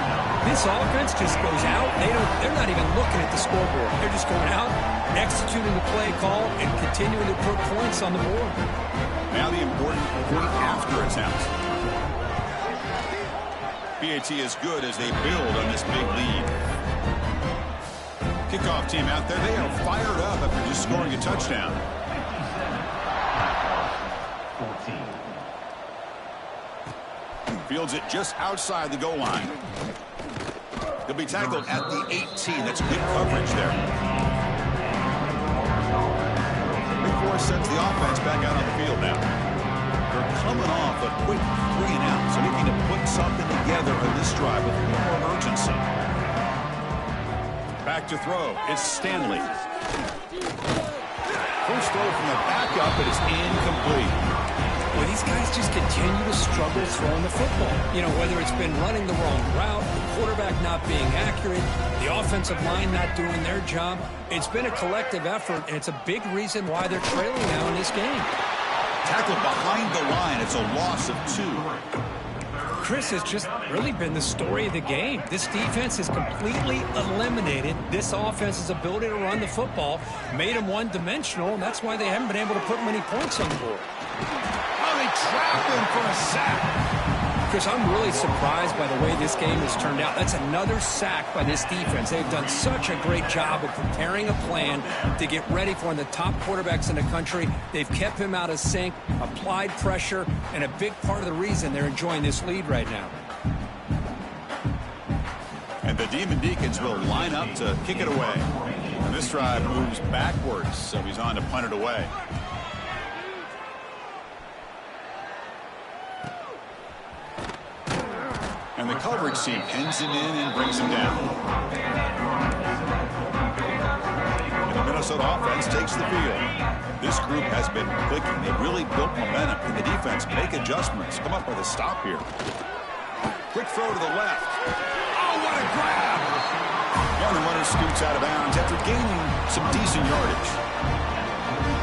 This offense just goes out. They're not even looking at the scoreboard. They're just going out, executing the play call, and continuing to put points on the board. Now the important point after attempt. PAT is good as they build on this big lead. Kickoff team out there. They are fired up after just scoring a touchdown. Fields it just outside the goal line. He'll be tackled at the 18. That's good coverage there. Big Force sends the offense back out on the field now. They're coming off a quick 3-and-out, so looking to put something together on this drive with more urgency. Back to throw. It's Stanley. First throw from the backup, it is incomplete. Well, these guys just continue to struggle throwing the football. You know, whether it's been running the wrong route, the quarterback not being accurate, the offensive line not doing their job. It's been a collective effort, and it's a big reason why they're trailing now in this game. Tackled behind the line. It's a loss of 2. Chris has just really been the story of the game. This defense has completely eliminated this offense's ability to run the football, made them one-dimensional, and that's why they haven't been able to put many points on the board. Oh, they trapped him for a sack. Chris, I'm really surprised by the way this game has turned out. That's another sack by this defense. They've done such a great job of preparing a plan to get ready for one of the top quarterbacks in the country. They've kept him out of sync, applied pressure, and a big part of the reason they're enjoying this lead right now. And the Demon Deacons will line up to kick it away. And this drive moves backwards, so he's on to punt it away. And the coverage team pins him in and brings him down. And the Minnesota offense takes the field. This group has been clicking. They really built momentum. And the defense make adjustments. Come up with a stop here. Quick throw to the left. Oh, what a grab! And the runner scoots out of bounds after gaining some decent yardage.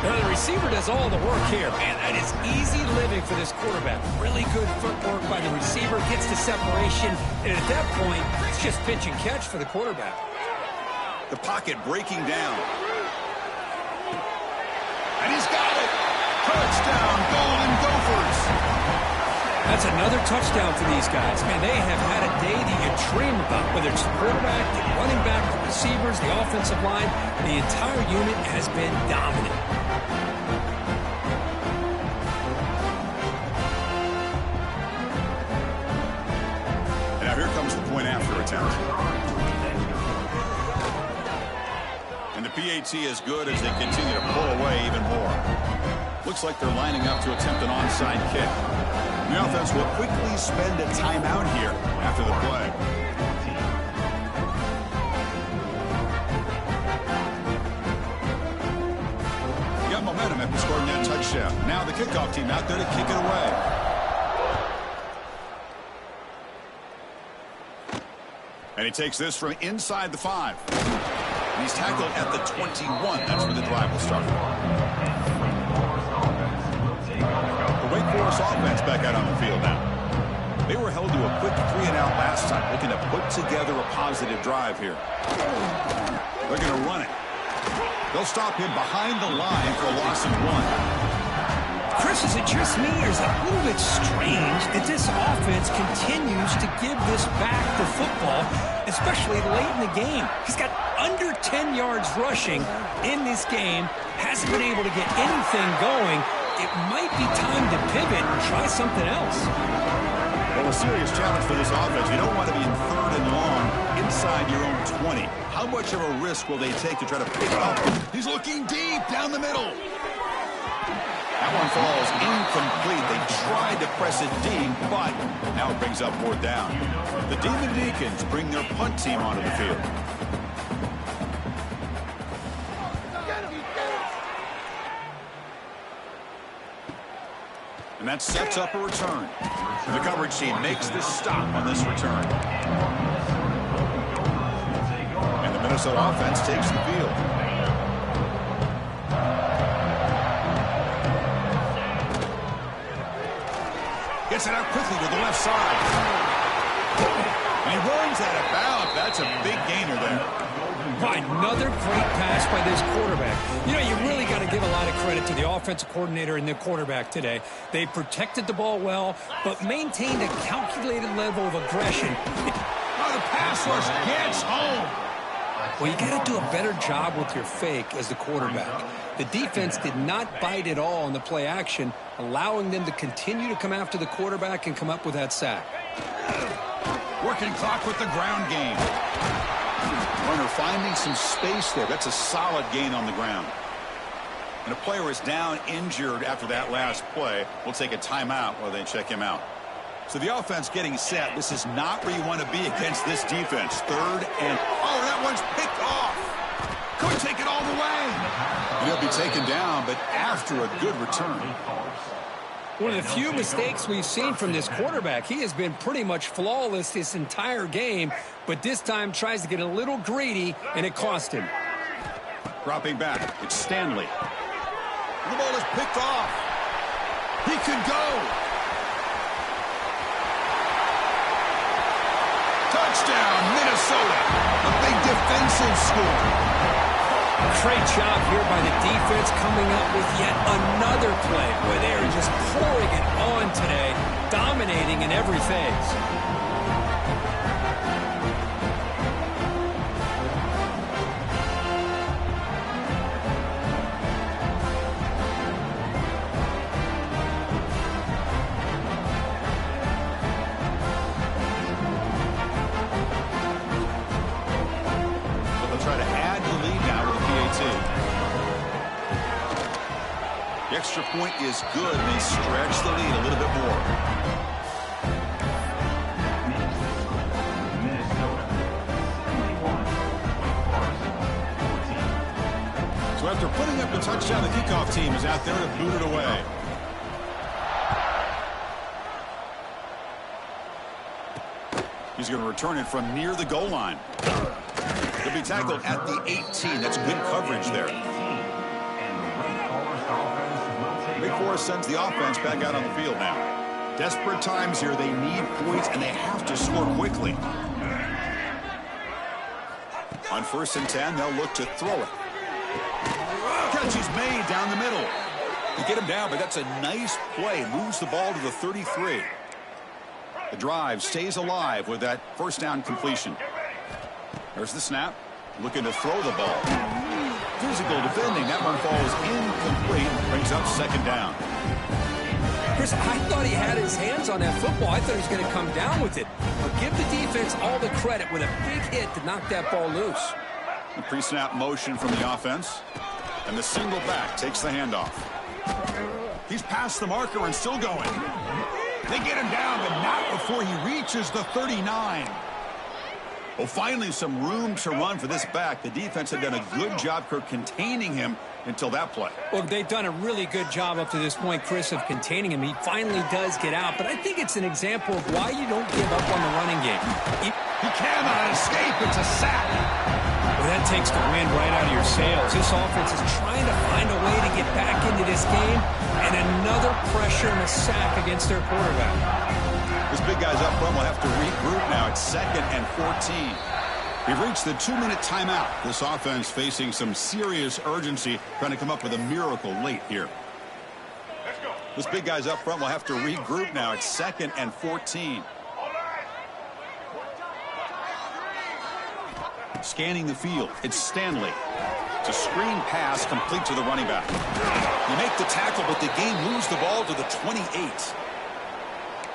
Now, the receiver does all the work here. Man, that is easy living for this quarterback. Really good footwork by the receiver, gets the separation, and at that point, it's just pitch and catch for the quarterback. The pocket breaking down. And he's got it! Touchdown, Golden Gophers! That's another touchdown for these guys. Man, they have had a day that you dream about, whether it's the quarterback, the running back, the receivers, the offensive line. The entire unit has been dominant. And now here comes the point after attempt. And the PAT is good as they continue to pull away even more. Looks like they're lining up to attempt an onside kick. The offense will quickly spend a timeout here after the play. Got momentum after scoring that touchdown. Now the kickoff team out there to kick it away. And he takes this from inside the 5. And he's tackled at the 21. That's where the drive will start. The Wake Forest offense back out on the field now. They were held to a quick 3-and-out last time, looking to put together a positive drive here. They're going to run it. They'll stop him behind the line for a loss of 1. Chris, is it just me, or is it a little bit strange that this offense continues to give this back to football, especially late in the game? He's got under 10 yards rushing in this game, hasn't been able to get anything going. It might be time to pivot and try something else. Well, a serious challenge for this offense. You don't want to be in 3rd and long inside your own 20. How much of a risk will they take to try to pick it up? He's looking deep down the middle. That one falls incomplete. They tried to press it deep, but now it brings up 4th down. The Demon Deacons bring their punt team onto the field. And that sets up a return. The coverage team makes the stop on this return. And the Minnesota offense takes the field. Gets it out quickly to the left side. And he runs out of bounds. That's a big gainer there. Another great pass by this quarterback. You know, you really got to give a lot of credit to the offensive coordinator and the quarterback today. They protected the ball well, but maintained a calculated level of aggression. Oh, the pass rush gets home. Well, you got to do a better job with your fake as the quarterback. The defense did not bite at all on the play action, allowing them to continue to come after the quarterback and come up with that sack. Working clock with the ground game. Runner finding some space there. That's a solid gain on the ground. And a player is down injured after that last play. We'll take a timeout while they check him out. So the offense getting set. This is not where you want to be against this defense. Third and... Oh, that one's picked off. Could take it all the way. And he'll be taken down, but after a good return. One of the few mistakes we've seen from this quarterback. He has been pretty much flawless this entire game, but this time tries to get a little greedy, and it cost him. Dropping back, it's Stanley. The ball is picked off. He could go. Touchdown, Minnesota. A big defensive score. Great job here by the defense coming up with yet another play where they are just pouring it on today, dominating in every phase. The extra point is good, and they stretch the lead a little bit more. So after putting up the touchdown, the kickoff team is out there to boot it away. He's going to return it from near the goal line. He'll be tackled at the 18. That's good coverage there. Wake Forest sends the offense back out on the field now. Desperate times here. They need points, and they have to score quickly. On 1st and 10, they'll look to throw it. Catch is made down the middle. They get him down, but that's a nice play. Moves the ball to the 33. The drive stays alive with that first down completion. There's the snap. Looking to throw the ball. Physical defending. That one falls incomplete. Brings up 2nd down. Chris, I thought he had his hands on that football. I thought he was going to come down with it. But give the defense all the credit with a big hit to knock that ball loose. The pre-snap motion from the offense. And the single back takes the handoff. He's past the marker and still going. They get him down, but not before he reaches the 39. Well, finally some room to run for this back. The defense had done a good job for containing him until that play. Well, they've done a really good job up to this point, Chris, of containing him. He finally does get out, but I think it's an example of why you don't give up on the running game. He cannot escape. It's a sack. Well, that takes the wind right out of your sails. This offense is trying to find a way to get back into this game, and another pressure and a sack against their quarterback. This big guy's up front will have to regroup now. It's 2nd and 14. We've reached the 2-minute timeout. This offense facing some serious urgency, trying to come up with a miracle late here. This big guy's up front will have to regroup now. It's 2nd and 14. Scanning the field. It's Stanley. It's a screen pass complete to the running back. You make the tackle, but the game moves the ball to the 28.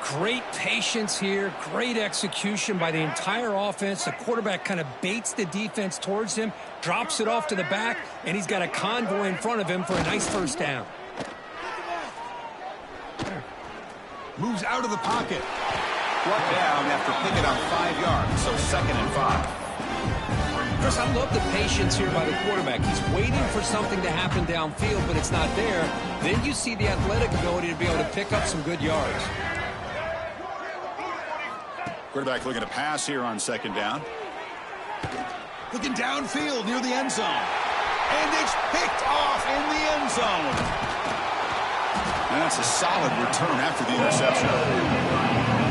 Great patience here, great execution by the entire offense. The quarterback kind of baits the defense towards him, drops it off to the back, and he's got a convoy in front of him for a nice first down. Moves out of the pocket. Brought down after picking up 5 yards, so 2nd and 5. Chris, I love the patience here by the quarterback. He's waiting for something to happen downfield, but it's not there. Then you see the athletic ability to be able to pick up some good yards. Quarterback looking to pass here on 2nd down. Looking downfield near the end zone. And it's picked off in the end zone. And that's a solid return after the interception.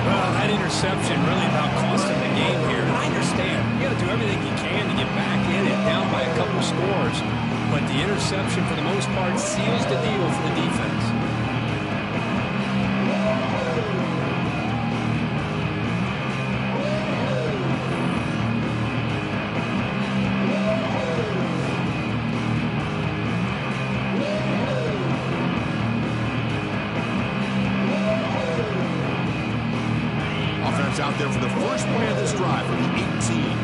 Well, that interception really about cost him the game here. And I understand. You got to do everything you can to get back in and down by a couple scores. But the interception, for the most part, seals the deal for the defense. Out there for the first play of this drive from the 18.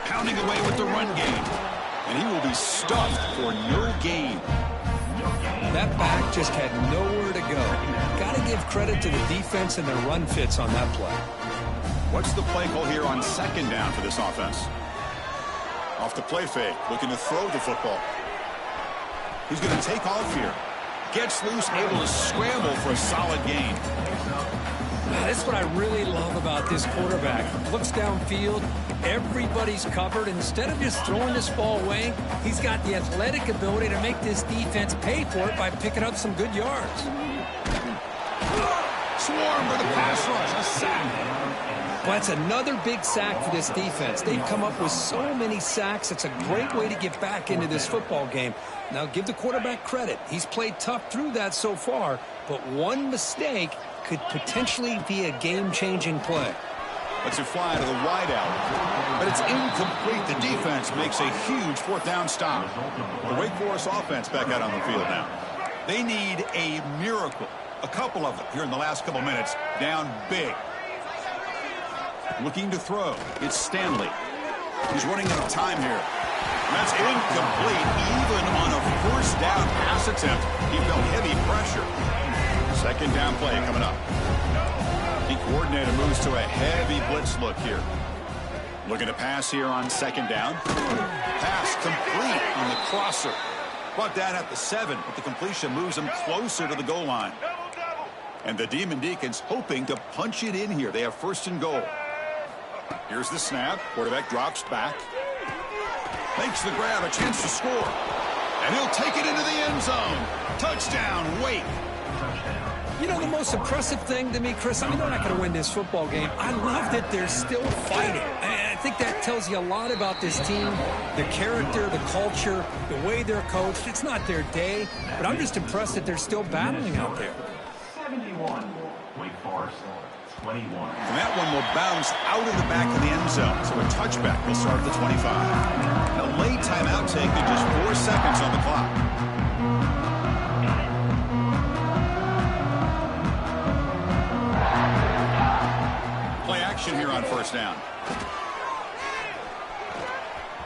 Pounding away with the run game. And he will be stuffed for no gain. That back just had nowhere to go. Got to give credit to the defense and their run fits on that play. What's the play call here on second down for this offense? Off the play fake, looking to throw the football. He's going to take off here. Gets loose, able to scramble for a solid gain. That's what I really love about this quarterback. Looks downfield, everybody's covered. Instead of just throwing this ball away, he's got the athletic ability to make this defense pay for it by picking up some good yards. Swarm for the pass rush, a sack. Well, that's another big sack for this defense. They've come up with so many sacks. It's a great way to get back into this football game. Now, give the quarterback credit. He's played tough through that so far, but one mistake could potentially be a game-changing play. Lets it fly to the wideout, but it's incomplete. The defense makes a huge fourth down stop. The Wake Forest offense back out on the field now. They need a miracle. A couple of them here in the last couple minutes, down big. Looking to throw. It's Stanley. He's running out of time here. That's incomplete. Even on a first down pass attempt, he felt heavy pressure. Second down play coming up. The coordinator moves to a heavy blitz look here. Looking to pass here on second down. Pass complete on the crosser. Brought down at the 7, but the completion moves him closer to the goal line. And the Demon Deacons hoping to punch it in here. They have first and goal. Here's the snap. Quarterback drops back. Makes the grab, a chance to score. And he'll take it into the end zone. Touchdown, Wake. You know, the most impressive thing to me, Chris, I mean, they're not going to win this football game. I love that they're still fighting. And I think that tells you a lot about this team, the character, the culture, the way they're coached. It's not their day, but I'm just impressed that they're still battling out there. 71, Wake Forest. 21. And that one will bounce out of the back of the end zone. So a touchback will start at the 25. A late timeout taken, just 4 seconds on the clock. Play action here on first down.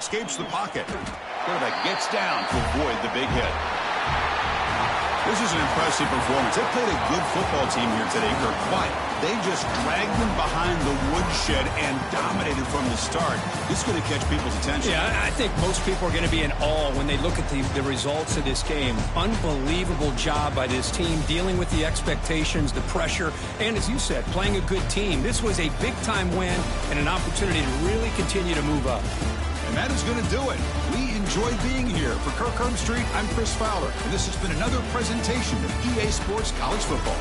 Escapes the pocket. Quarterback gets down to avoid the big hit. This is an impressive performance. They played a good football team here today. They're quiet. They just dragged them behind the woodshed and dominated from the start. This is going to catch people's attention. Yeah, I think most people are going to be in awe when they look at the results of this game. Unbelievable job by this team, dealing with the expectations, the pressure, and as you said, playing a good team. This was a big-time win and an opportunity to really continue to move up. And that is going to do it. We enjoyed being here. For Kirk Herbstreit, I'm Chris Fowler, and this has been another presentation of EA Sports College Football.